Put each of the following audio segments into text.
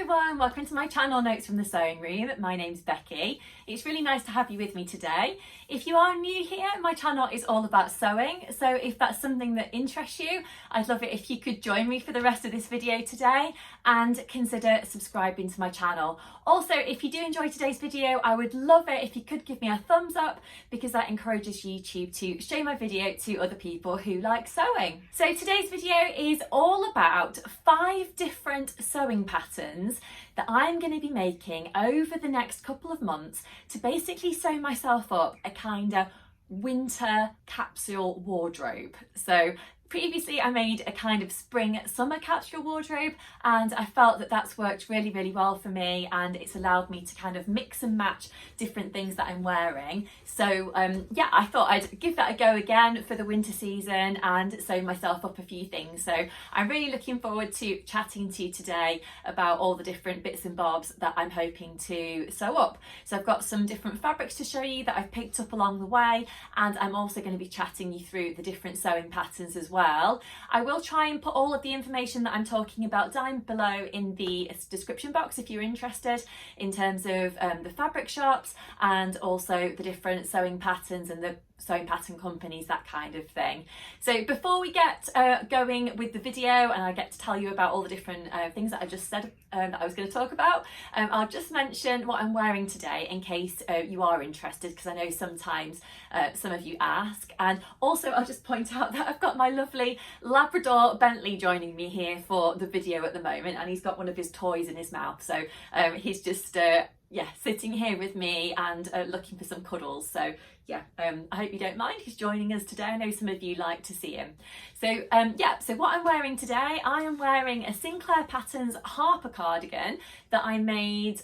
everyone, welcome to my channel Notes from the Sewing Room. My name's Becky. It's really nice to have you with me today. If you are new here, my channel is all about sewing, so if that's something that interests you, I'd love it if you could join me for the rest of this video today and consider subscribing to my channel. Also, if you do enjoy today's video, I would love it if you could give me a thumbs up because that encourages YouTube to show my video to other people who like sewing. So today's video is all about 5 different sewing patterns that I'm going to be making over the next couple of months to basically sew myself up a kind of winter capsule wardrobe. So previously I made a kind of spring summer capsule wardrobe and I felt that that's worked really well for me, and it's allowed me to kind of mix and match different things that I'm wearing. So yeah, I thought I'd give that a go again for the winter season and sew myself up a few things. So I'm really looking forward to chatting to you today about all the different bits and bobs that I'm hoping to sew up. So I've got some different fabrics to show you that I've picked up along the way, and I'm also going to be chatting you through the different sewing patterns as well. I will try and put all of the information that I'm talking about down below in the description box if you're interested, in terms of the fabric shops and also the different sewing patterns and the sewing pattern companies, that kind of thing. So before we get going with the video and I get to tell you about all the different things that I just said that I was going to talk about, I'll just mention what I'm wearing today in case you are interested, because I know sometimes some of you ask. And also I'll just point out that I've got my lovely Labrador Bentley joining me here for the video at the moment, and he's got one of his toys in his mouth, so he's just yeah, sitting here with me and looking for some cuddles. So yeah, I hope you don't mind, he's joining us today. I know some of you like to see him. So yeah, so what I'm wearing today, I am wearing a Sinclair Patterns Harper cardigan that I made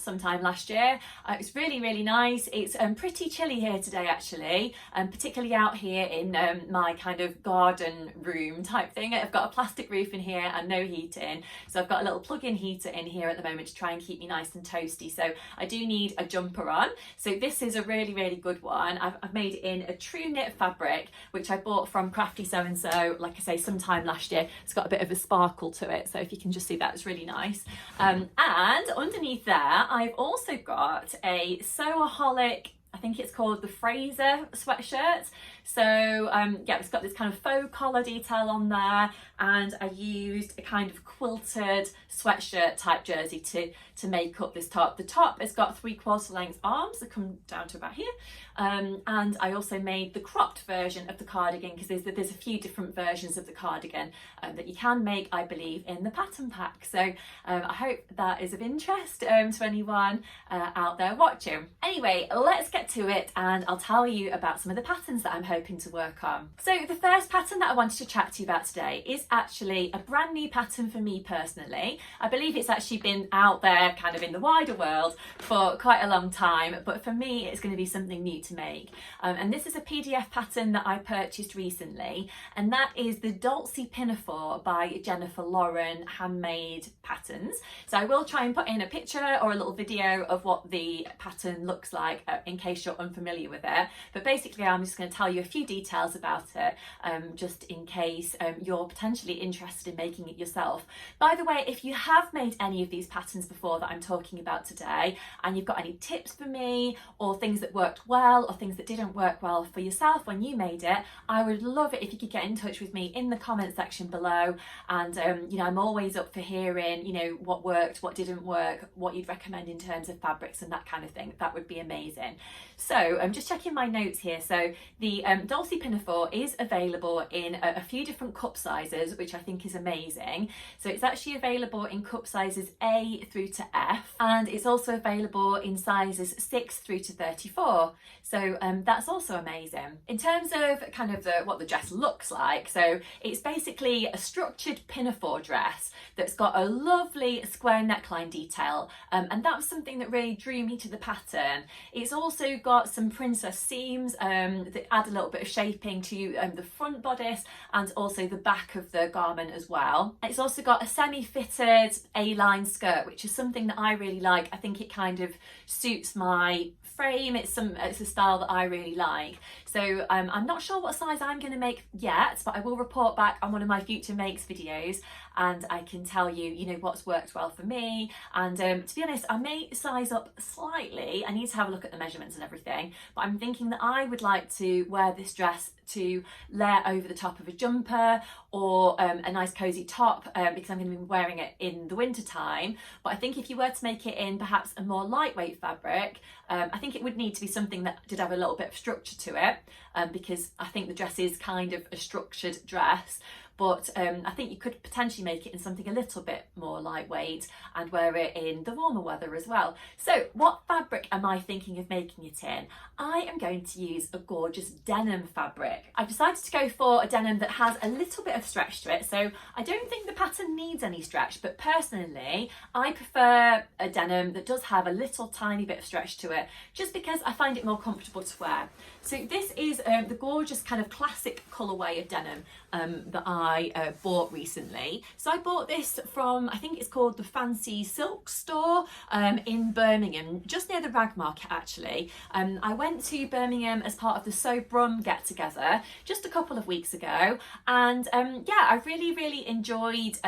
sometime last year. It's really nice. It's pretty chilly here today actually, particularly out here in my kind of garden room type thing. I've got a plastic roof in here and no heating, so I've got a little plug-in heater in here at the moment to try and keep me nice and toasty, so I do need a jumper on. So this is a really good one. I've made it in a true knit fabric which I bought from Crafty So and So, like I say, sometime last year. It's got a bit of a sparkle to it, so if you can just see that, it's really nice. And underneath there I've also got a Sewaholic, I think it's called the Fraser sweatshirt. So yeah, it's got this kind of faux collar detail on there, and I used a kind of quilted sweatshirt type jersey to make up this top. The top has got 3/4 length arms that come down to about here, and I also made the cropped version of the cardigan, because there's a few different versions of the cardigan that you can make, I believe, in the pattern pack. So I hope that is of interest to anyone out there watching. Anyway, let's get to it and I'll tell you about some of the patterns that I'm hoping to work on. So the first pattern that I wanted to chat to you about today is actually a brand new pattern for me personally. I believe it's actually been out there kind of in the wider world for quite a long time, but for me it's going to be something new to make. And this is a PDF pattern that I purchased recently, and that is the Dalty pinafore by Jennifer Lauren Handmade Patterns. So I will try and put in a picture or a little video of what the pattern looks like in case you're unfamiliar with it, but basically I'm just going to tell you a few details about it, just in case you're potentially interested in making it yourself. By the way, if you have made any of these patterns before that I'm talking about today, and you've got any tips for me, or things that worked well or things that didn't work well for yourself when you made it, I would love it if you could get in touch with me in the comment section below. And you know, I'm always up for hearing, you know, what worked, what didn't work, what you'd recommend in terms of fabrics and that kind of thing. That would be amazing. So I'm just checking my notes here. So the Dalty pinafore is available in a few different cup sizes, which I think is amazing. So it's actually available in cup sizes A through to F, and it's also available in sizes 6 through to 34. So that's also amazing. In terms of kind of what the dress looks like, so it's basically a structured pinafore dress that's got a lovely square neckline detail, and that was something that really drew me to the pattern. It's also got some princess seams that add a little bit of shaping to the front bodice and also the back of the garment as well. It's also got a semi-fitted A-line skirt, which is something that I really like. I think it kind of suits my frame. It's a style that I really like. So I'm not sure what size I'm going to make yet, but I will report back on one of my future makes videos, and I can tell you, you know, what's worked well for me. And to be honest, I may size up slightly. I need to have a look at the measurements and everything, but I'm thinking that I would like to wear this dress to layer over the top of a jumper or a nice cozy top, because I'm going to be wearing it in the winter time. But I think if you were to make it in perhaps a more lightweight fabric, I think it would need to be something that did have a little bit of structure to it, because I think the dress is kind of a structured dress. But I think you could potentially make it in something a little bit more lightweight and wear it in the warmer weather as well. So what fabric am I thinking of making it in? I am going to use a gorgeous denim fabric. I've decided to go for a denim that has a little bit of stretch to it. So I don't think the pattern needs any stretch, but personally, I prefer a denim that does have a little tiny bit of stretch to it, just because I find it more comfortable to wear. So this is the gorgeous kind of classic colourway of denim that I bought recently. So I bought this from, I think it's called the Fancy Silk store in Birmingham, just near the Rag Market actually. I went to Birmingham as part of the So Brum get together just a couple of weeks ago, and yeah, I really enjoyed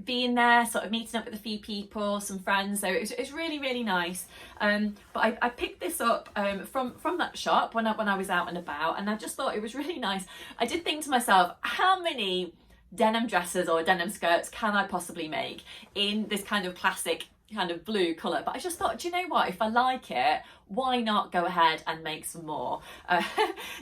being there, sort of meeting up with a few people, some friends. So it was really nice. But I picked this up from that shop when I was out and about, and I just thought it was really nice. I did think to myself, how many denim dresses or denim skirts can I possibly make in this kind of classic kind of blue colour? But I just thought, do you know what, if I like it, why not go ahead and make some more?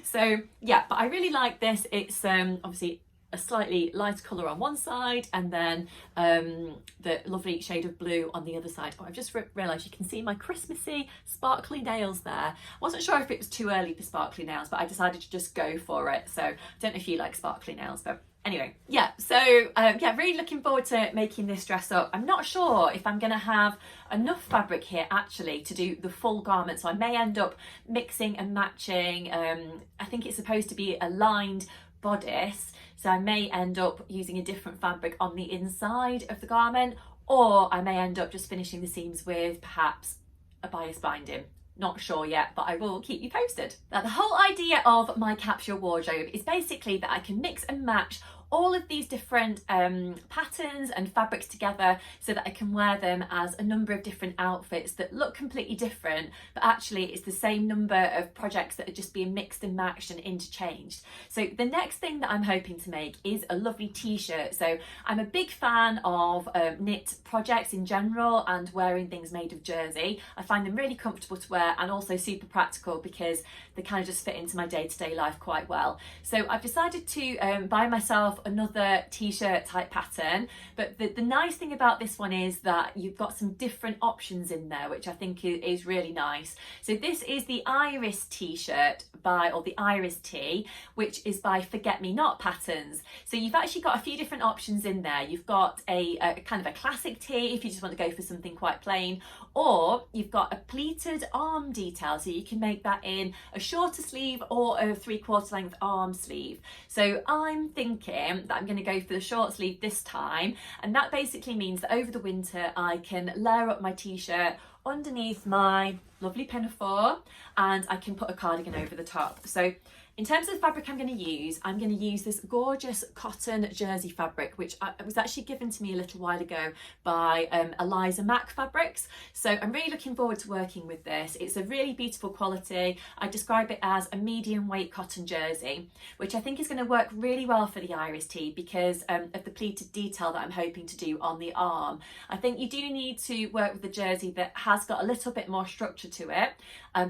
So yeah, but I really like this. It's obviously a slightly lighter colour on one side, and then the lovely shade of blue on the other side. Oh, I've just realised you can see my Christmassy sparkly nails there. I wasn't sure if it was too early for sparkly nails, but I decided to just go for it. So I don't know if you like sparkly nails, but anyway, yeah, so yeah, really looking forward to making this dress up. I'm not sure if I'm going to have enough fabric here actually to do the full garment, so I may end up mixing and matching. I think it's supposed to be a lined bodice, so I may end up using a different fabric on the inside of the garment, or I may end up just finishing the seams with perhaps a bias binding. Not sure yet, but I will keep you posted. Now, the whole idea of my capsule wardrobe is basically that I can mix and match all of these different patterns and fabrics together, so that I can wear them as a number of different outfits that look completely different, but actually it's the same number of projects that are just being mixed and matched and interchanged. So the next thing that I'm hoping to make is a lovely t-shirt. So I'm a big fan of knit projects in general, and wearing things made of jersey. I find them really comfortable to wear and also super practical because they kind of just fit into my day-to-day life quite well. So I've decided to buy myself another t-shirt type pattern, but the nice thing about this one is that you've got some different options in there, which I think is really nice. So this is the Iris t-shirt or the Iris tee, which is by Forget Me Not Patterns. So you've actually got a few different options in there. You've got a kind of a classic tee if you just want to go for something quite plain, or you've got a pleated arm detail, so you can make that in a shorter sleeve or a 3/4 length arm sleeve. So I'm thinking that I'm going to go for the short sleeve this time, and that basically means that over the winter I can layer up my t-shirt underneath my lovely pinafore, and I can put a cardigan over the top. So in terms of the fabric I'm going to use this gorgeous cotton jersey fabric, which was actually given to me a little while ago by Eliza Mack Fabrics. So I'm really looking forward to working with this. It's a really beautiful quality. I describe it as a medium weight cotton jersey, which I think is going to work really well for the Iris tee because of the pleated detail that I'm hoping to do on the arm. I think you do need to work with a jersey that has got a little bit more structure to it,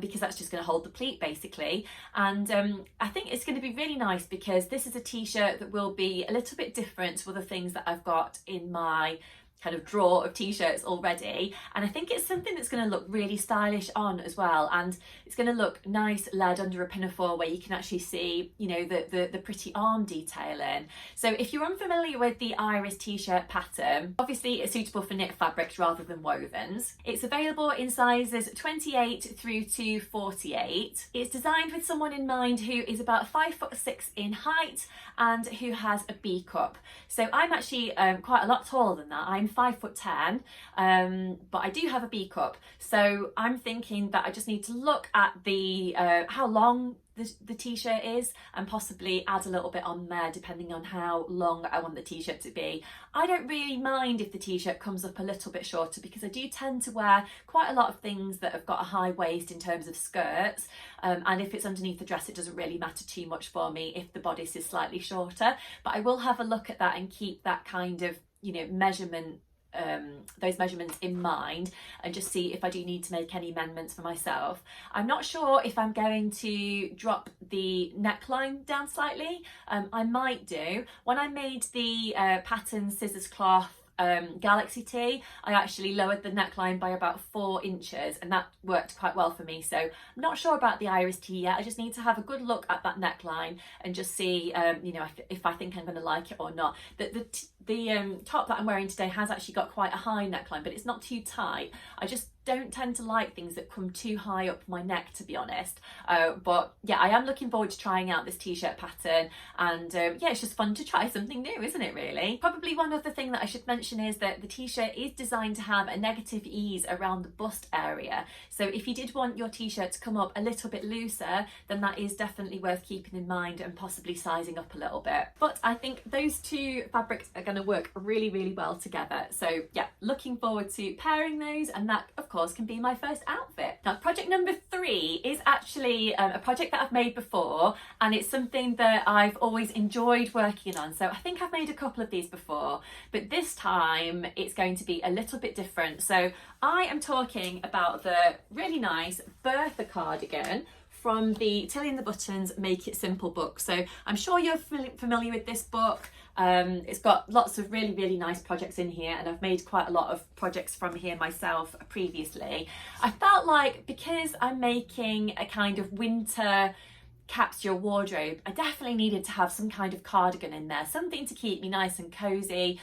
because that's just going to hold the pleat basically. And I think it's going to be really nice because this is a t-shirt that will be a little bit different to other things that I've got in my kind of drawer of t-shirts already, and I think it's something that's going to look really stylish on as well, and it's going to look nice led under a pinafore where you can actually see, you know, the pretty arm detailing. So if you're unfamiliar with the Iris t-shirt pattern, obviously it's suitable for knit fabrics rather than wovens. It's available in sizes 28 through to 48. It's designed with someone in mind who is about 5'6" in height and who has a B cup. So I'm actually quite a lot taller than that. I'm I'm 5'10", but I do have a B cup. So I'm thinking that I just need to look at the how long the t-shirt is, and possibly add a little bit on there depending on how long I want the t-shirt to be. I don't really mind if the t-shirt comes up a little bit shorter, because I do tend to wear quite a lot of things that have got a high waist in terms of skirts, and if it's underneath the dress it doesn't really matter too much for me if the bodice is slightly shorter. But I will have a look at that and keep that kind of, you know, measurement, those measurements in mind, and just see if I do need to make any amendments for myself. I'm not sure if I'm going to drop the neckline down slightly. I might do. When I made the pattern scissors cloth Galaxy tee, I actually lowered the neckline by about 4 inches, and that worked quite well for me. So I'm not sure about the Iris tee yet. I just need to have a good look at that neckline and just see, you know, if I think I'm going to like it or not. The top that I'm wearing today has actually got quite a high neckline, but it's not too tight. I just don't tend to like things that come too high up my neck, to be honest. But yeah, I am looking forward to trying out this t-shirt pattern, and yeah, it's just fun to try something new, isn't it, really? Probably one other thing that I should mention is that the t-shirt is designed to have a negative ease around the bust area. So if you did want your t-shirt to come up a little bit looser, then that is definitely worth keeping in mind and possibly sizing up a little bit. But I think those two fabrics are going to work really, really well together. So yeah, looking forward to pairing those, and that of course can be my first outfit. Now, project number 3 is actually a project that I've made before, and it's something that I've always enjoyed working on. So I think I've made a couple of these before, but this time it's going to be a little bit different. So I am talking about the really nice Bertha cardigan from the Tilly and the Buttons Make It Simple book. So I'm sure you're familiar with this book. It's got lots of really, really nice projects in here, and I've made quite a lot of projects from here myself previously. I felt like, because I'm making a kind of winter capsule wardrobe, I definitely needed to have some kind of cardigan in there, something to keep me nice and cozy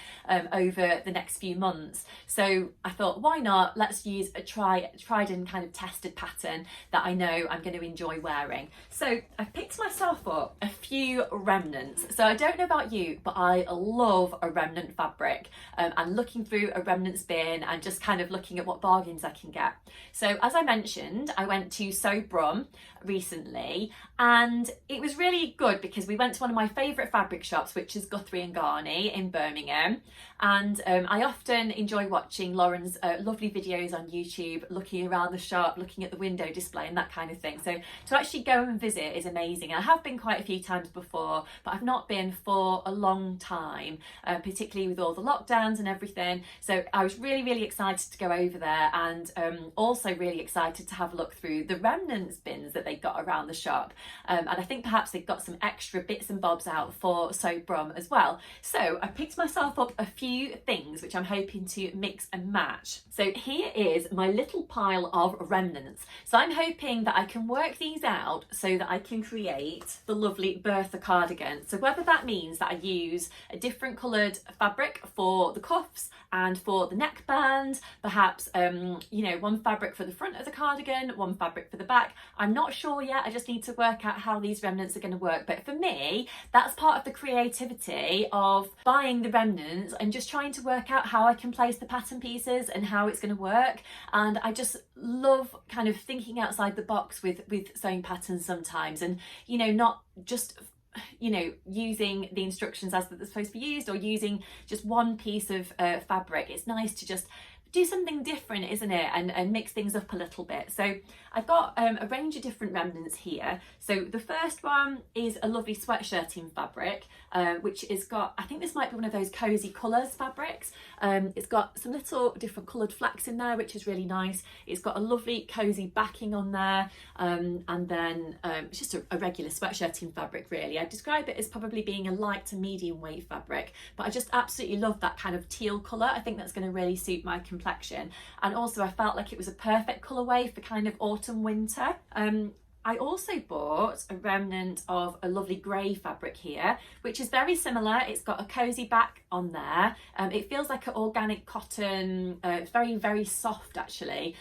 over the next few months. So I thought, why not? Let's use a tried and kind of tested pattern that I know I'm going to enjoy wearing. So I picked myself up a few remnants. So I don't know about you, but I love a remnant fabric, and looking through a remnants bin and just kind of looking at what bargains I can get. So as I mentioned, I went to Sew Brum recently, and it was really good because we went to one of my favourite fabric shops, which is Guthrie and Garney in Birmingham, and I often enjoy watching Lauren's lovely videos on YouTube, looking around the shop, looking at the window display and that kind of thing. So to actually go and visit is amazing. I have been quite a few times before, but I've not been for a long time, particularly with all the lockdowns and everything. So I was really, really excited to go over there, and also really excited to have a look through the remnants bins that they got around the shop. And I think perhaps they've got some extra bits and bobs out for Sew Brum as well. So I picked myself up a few things which I'm hoping to mix and match. So here is my little pile of remnants. So I'm hoping that I can work these out so that I can create the lovely Bertha cardigan. So whether that means that I use a different coloured fabric for the cuffs and for the neckband, perhaps you know, one fabric for the front of the cardigan, one fabric for the back. I'm not sure yet. I just need to work out how these remnants are going to work. But for me, that's part of the creativity of buying the remnants and just trying to work out how I can place the pattern pieces and how it's going to work. And I just love kind of thinking outside the box with sewing patterns sometimes, and you know, not just, you know, using the instructions as they're supposed to be used, or using just one piece of fabric. It's nice to just do something different, isn't it, and mix things up a little bit. So I've got a range of different remnants here. So the first one is a lovely sweatshirting fabric, which has got, I think this might be one of those cozy colours fabrics. It's got some little different coloured flecks in there, which is really nice. It's got a lovely cozy backing on there, and then it's just a regular sweatshirting fabric, really. I describe it as probably being a light to medium weight fabric, but I just absolutely love that kind of teal colour. I think that's going to really suit my complexion, and also I felt like it was a perfect colourway for kind of autumn winter. I also bought a remnant of a lovely grey fabric here, which is very similar. It's got a cosy back on there. It feels like an organic cotton, it's very, very soft actually,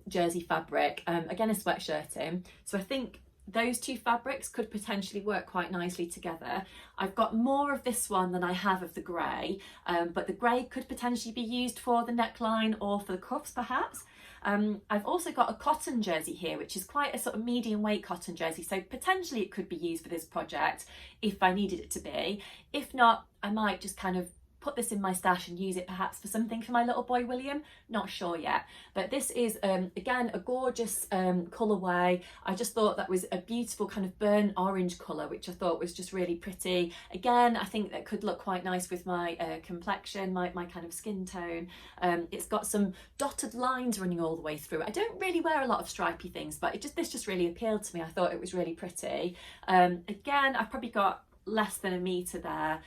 jersey fabric, again a sweatshirting. So I think those two fabrics could potentially work quite nicely together. I've got more of this one than I have of the grey, but the grey could potentially be used for the neckline or for the cuffs perhaps. I've also got a cotton jersey here, which is quite a sort of medium weight cotton jersey, so potentially it could be used for this project if I needed it to be. If not, I might just kind of put this in my stash and use it perhaps for something for my little boy William, not sure yet. But this is again a gorgeous colourway. I just thought that was a beautiful kind of burnt orange colour, which I thought was just really pretty. Again, I think that could look quite nice with my complexion, my kind of skin tone. It's got some dotted lines running all the way through. I don't really wear a lot of stripy things, but this just really appealed to me. I thought it was really pretty. Again, I've probably got less than a metre there,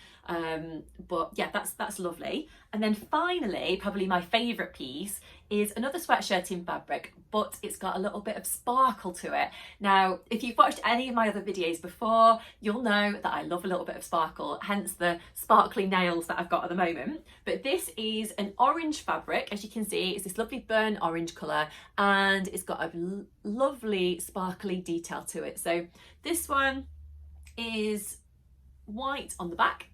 but yeah, that's lovely. And then finally, probably my favourite piece is another sweatshirt in fabric, but it's got a little bit of sparkle to it. Now, if you've watched any of my other videos before, you'll know that I love a little bit of sparkle, hence the sparkly nails that I've got at the moment. But this is an orange fabric, as you can see, it's this lovely burnt orange colour, and it's got a lovely sparkly detail to it. So this one is white on the back,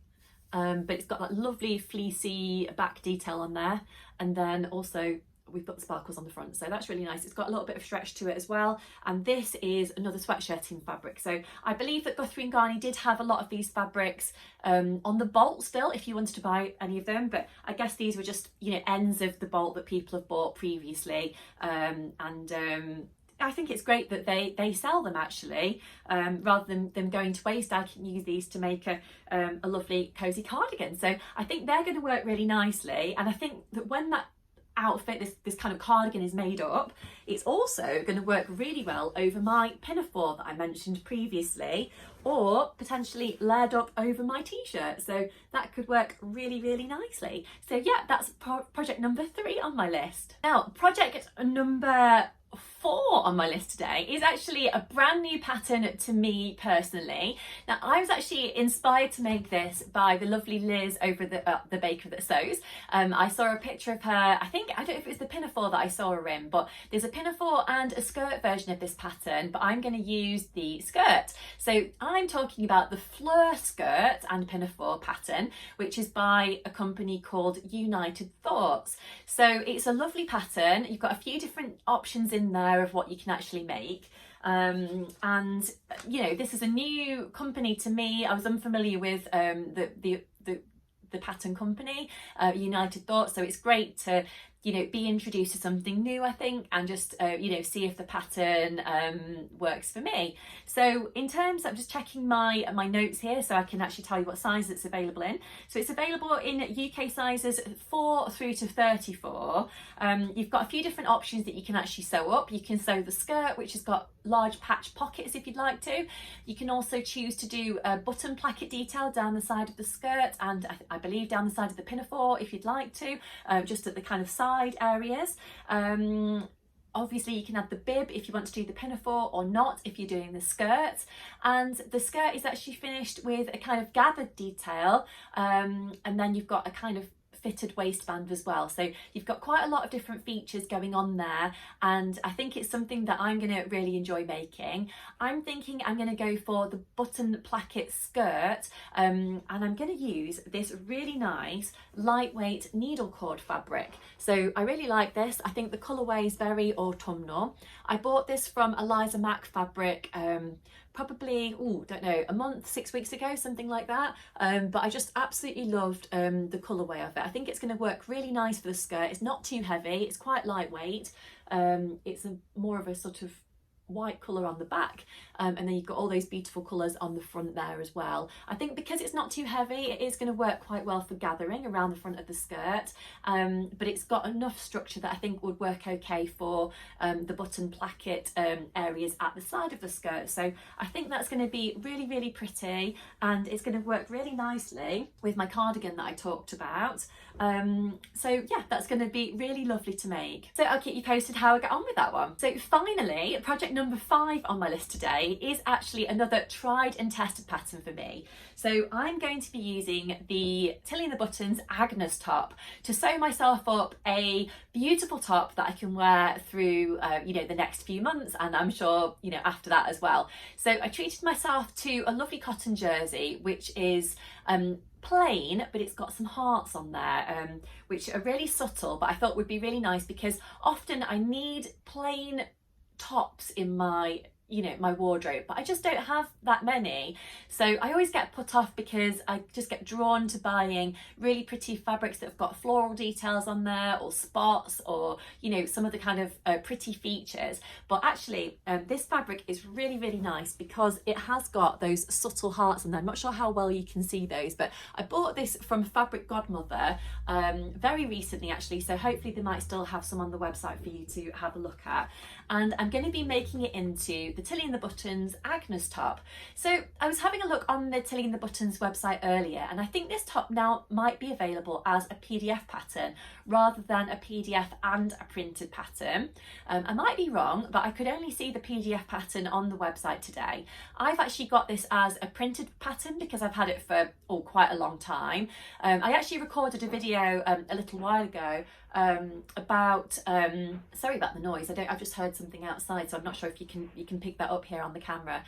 but it's got that lovely fleecy back detail on there, and then also we've got the sparkles on the front, so that's really nice. It's got a little bit of stretch to it as well, and this is another sweatshirt in fabric. So I believe that Guthrie & Garney did have a lot of these fabrics on the bolt still, if you wanted to buy any of them, but I guess these were just, you know, ends of the bolt that people have bought previously, I think it's great that they sell them actually, rather than them going to waste. I can use these to make a lovely cozy cardigan. So I think they're going to work really nicely, and I think that when that outfit, this kind of cardigan is made up, it's also going to work really well over my pinafore that I mentioned previously, or potentially layered up over my t-shirt, so that could work really, really nicely. So yeah, that's project number 3 on my list. Now, project number 4 on my list today is actually a brand new pattern to me personally. Now, I was actually inspired to make this by the lovely Liz over the Baker That Sews. I saw a picture of her, I don't know if it was the pinafore that I saw her in, but there's a pinafore and a skirt version of this pattern, but I'm going to use the skirt. So I'm talking about the Fleur skirt and pinafore pattern, which is by a company called United Thoughts. So it's a lovely pattern. You've got a few different options in there of what you can actually make, and you know, this is a new company to me. I was unfamiliar with the pattern company, United Thoughts, so it's great to, you know, be introduced to something new, I think, and just you know, see if the pattern works for me. So in terms, I'm just checking my notes here so I can actually tell you what size it's available in. So it's available in UK sizes 4 through to 34. You've got a few different options that you can actually sew up. You can sew the skirt, which has got large patch pockets if you'd like to. You can also choose to do a button placket detail down the side of the skirt, and I believe down the side of the pinafore if you'd like to, just at the kind of side areas. Obviously you can add the bib if you want to do the pinafore, or not if you're doing the skirt. And the skirt is actually finished with a kind of gathered detail, and then you've got a kind of fitted waistband as well. So you've got quite a lot of different features going on there, and I think it's something that I'm going to really enjoy making. I'm thinking I'm going to go for the button placket skirt, and I'm going to use this really nice lightweight needle cord fabric. So I really like this. I think the colourway is very autumnal. I bought this from Eliza Mack Fabric probably, don't know, a month, 6 weeks ago, something like that. But I just absolutely loved the colourway of it. I think it's going to work really nice for the skirt. It's not too heavy, it's quite lightweight. It's more of a sort of white colour on the back, and then you've got all those beautiful colours on the front there as well. I think because it's not too heavy, it is going to work quite well for gathering around the front of the skirt, but it's got enough structure that I think would work okay for the button placket areas at the side of the skirt. So I think that's going to be really, really pretty, and it's going to work really nicely with my cardigan that I talked about. So yeah, that's going to be really lovely to make. So I'll keep you posted how I get on with that one. So finally, project number 5 on my list today is actually another tried and tested pattern for me. So I'm going to be using the Tilly and the Buttons Agnes top to sew myself up a beautiful top that I can wear through, you know, the next few months, and I'm sure, you know, after that as well. So I treated myself to a lovely cotton jersey, which is plain, but it's got some hearts on there, which are really subtle, but I thought would be really nice because often I need plain tops in my, you know, my wardrobe, but I just don't have that many. So I always get put off because I just get drawn to buying really pretty fabrics that have got floral details on there, or spots, or, you know, some of the kind of pretty features. But actually this fabric is really, really nice because it has got those subtle hearts on there. I'm not sure how well you can see those, but I bought this from Fabric Godmother very recently actually, so hopefully they might still have some on the website for you to have a look at. And I'm going to be making it into the Tilly and the Buttons Agnes top. So I was having a look on the Tilly and the Buttons website earlier, and I think this top now might be available as a PDF pattern rather than a PDF and a printed pattern. I might be wrong, but I could only see the PDF pattern on the website today. I've actually got this as a printed pattern because I've had it for quite a long time. I actually recorded a video a little while ago about sorry about the noise, I've just heard something outside, so I'm not sure if you can pick that up here on the camera,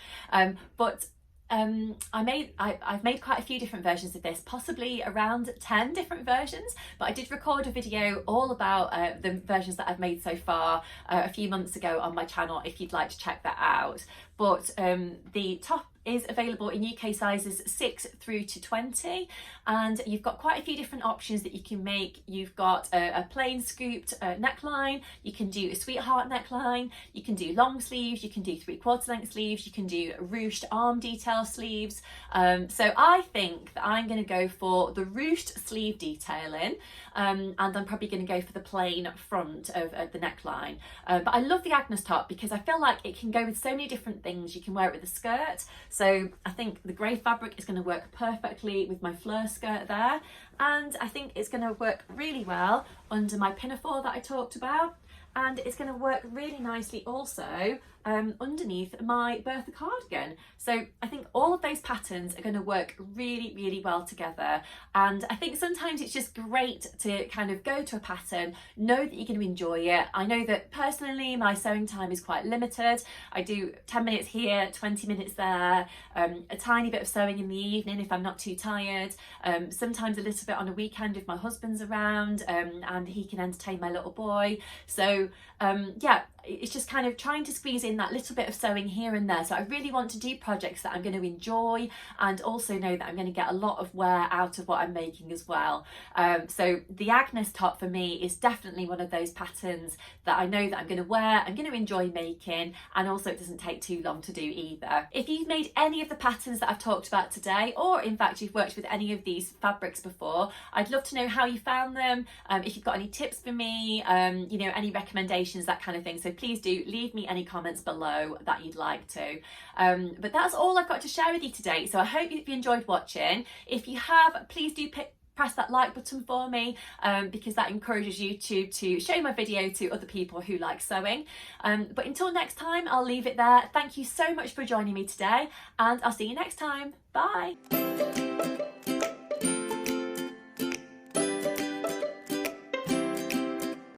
but I've made quite a few different versions of this, possibly around 10 different versions, but I did record a video all about the versions that I've made so far a few months ago on my channel if you'd like to check that out. But the top is available in UK sizes 6 through to 20, and you've got quite a few different options that you can make. You've got a plain scooped neckline, you can do a sweetheart neckline, you can do long sleeves, you can do 3/4 length sleeves, you can do ruched arm detail sleeves. So I think that I'm going to go for the ruched sleeve detailing, and I'm probably going to go for the plain front of the neckline. But I love the Agnes top because I feel like it can go with so many different things. You can wear it with a skirt, so I think the grey fabric is going to work perfectly with my Fleur skirt there, and I think it's going to work really well under my pinafore that I talked about, and it's going to work really nicely also underneath my Bertha cardigan. So I think all of those patterns are going to work really, really well together, and I think sometimes it's just great to kind of go to a pattern, know that you're going to enjoy it. I know that personally my sewing time is quite limited. I do 10 minutes here, 20 minutes there, a tiny bit of sewing in the evening if I'm not too tired, sometimes a little bit on a weekend if my husband's around and he can entertain my little boy. So yeah, it's just kind of trying to squeeze in that little bit of sewing here and there. So I really want to do projects that I'm going to enjoy and also know that I'm going to get a lot of wear out of what I'm making as well. So the Agnes top for me is definitely one of those patterns that I know that I'm going to wear, I'm going to enjoy making, and also it doesn't take too long to do either. If you've made any of the patterns that I've talked about today, or in fact you've worked with any of these fabrics before, I'd love to know how you found them, if you've got any tips for me, you know, any recommendations, that kind of thing. So please do leave me any comments below that you'd like to. But that's all I've got to share with you today. So I hope you enjoyed watching. If you have, please do press that like button for me, because that encourages you to show my video to other people who like sewing. But until next time, I'll leave it there. Thank you so much for joining me today, and I'll see you next time. Bye.